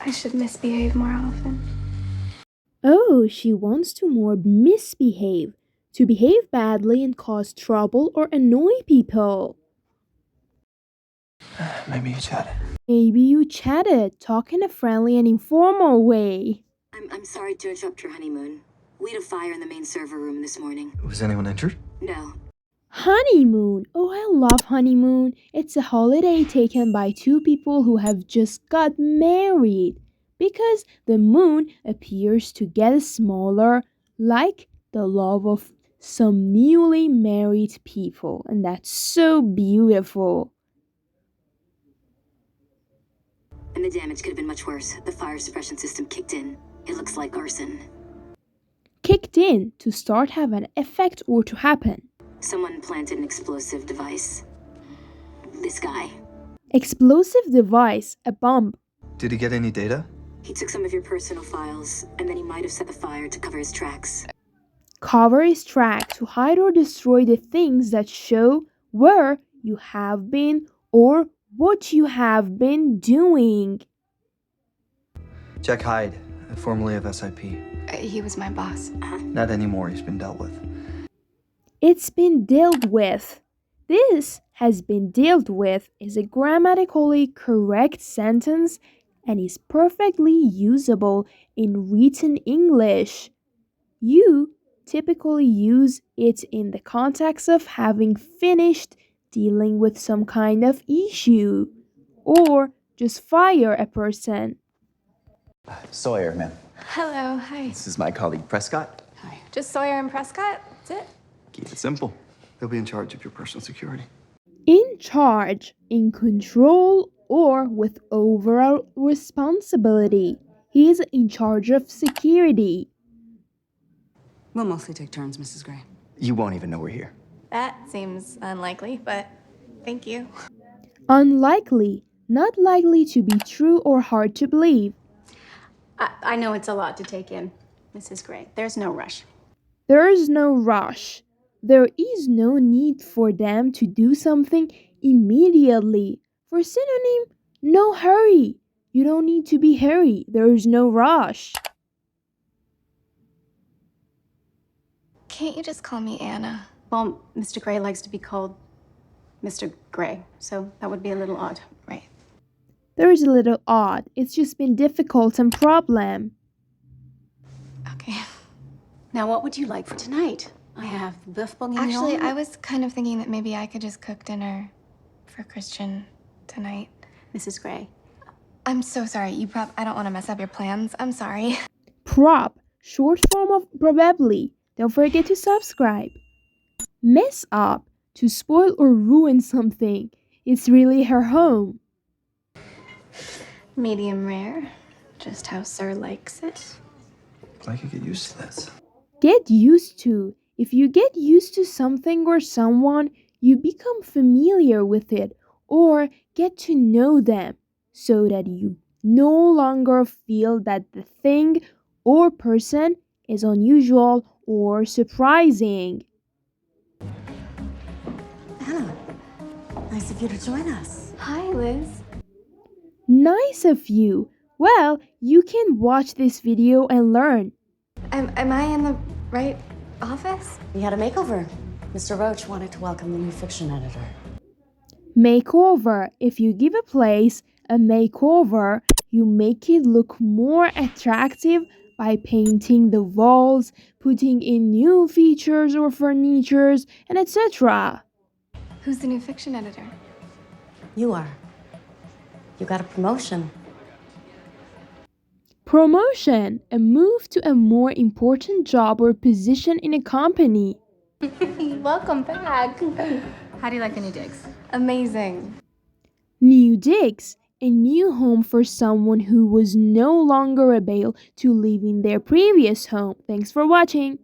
I should misbehave more often. Oh, she wants to more misbehave, to behave badly and cause trouble or annoy people. Maybe you chatted. Maybe you chatted, talk in a friendly and informal way. I'm sorry to interrupt your honeymoon. We had a fire in the main server room this morning. Was anyone injured? No. Honeymoon! Oh, I love honeymoon. It's a holiday taken by two people who have just got married. Because the moon appears to get smaller, like the love of some newly married people. And that's so beautiful. And the damage could have been much worse. The fire suppression system kicked in. It looks like arson. Kicked in to start have an effect or to happen. Someone planted an explosive device. This guy. Explosive device, a bomb. Did he get any data? He took some of your personal files, and then he might have set the fire to cover his tracks. Cover his track to hide or destroy the things that show where you have been or what you have been doing. Jack Hyde, formerly of SIP. He was my boss. Not anymore, he's been dealt with. It's been dealt with. This has been dealt with is a grammatically correct sentence and is perfectly usable in written English. You typically use it in the context of having finished dealing with some kind of issue or just fire a person. Sawyer, ma'am. Hello, hi. This is my colleague, Prescott. Hi. Just Sawyer and Prescott? That's it? Keep it simple. He'll be in charge of your personal security. In charge, in control, or with overall responsibility. He is in charge of security. We'll mostly take turns, Mrs. Gray. You won't even know we're here. That seems unlikely, but thank you. Unlikely, not likely to be true or hard to believe. I know it's a lot to take in, Mrs. Gray. There's no rush. There is no rush. There is no need for them to do something immediately. For synonym, no hurry. You don't need to be hurry. There is no rush. Can't you just call me Anna? Well, Mr. Gray likes to be called Mr. Gray, so that would be a little odd. Right. There is a little odd. It's just been difficult and problem. Okay. Now, what would you like for tonight? I have boeuf bourguignon. Actually, I was kind of thinking that maybe I could just cook dinner for Christian tonight. Mrs. Gray. I'm so sorry. I don't want to mess up your plans. I'm sorry. PROB, short form of probably. Don't forget to subscribe. Mess up, to spoil or ruin something. It's really her home. Medium rare. Just how Sir likes it. I could get used to this. Get used to. If you get used to something or someone, you become familiar with it or get to know them so that you no longer feel that the thing or person is unusual or surprising. Anna, nice of you to join us. Hi, Liz. Nice of you. Well, you can watch this video and learn. Am I in the right office? We had a makeover. Mr. Roach wanted to welcome the new fiction editor. Makeover. If you give a place a makeover, you make it look more attractive by painting the walls, putting in new features or furnitures, and etc. Who's the new fiction editor? You are. You got a promotion. Promotion, a move to a more important job or position in a company. Welcome back. How do you like the new digs? Amazing. New digs, a new home for someone who was no longer able to live in their previous home. Thanks for watching.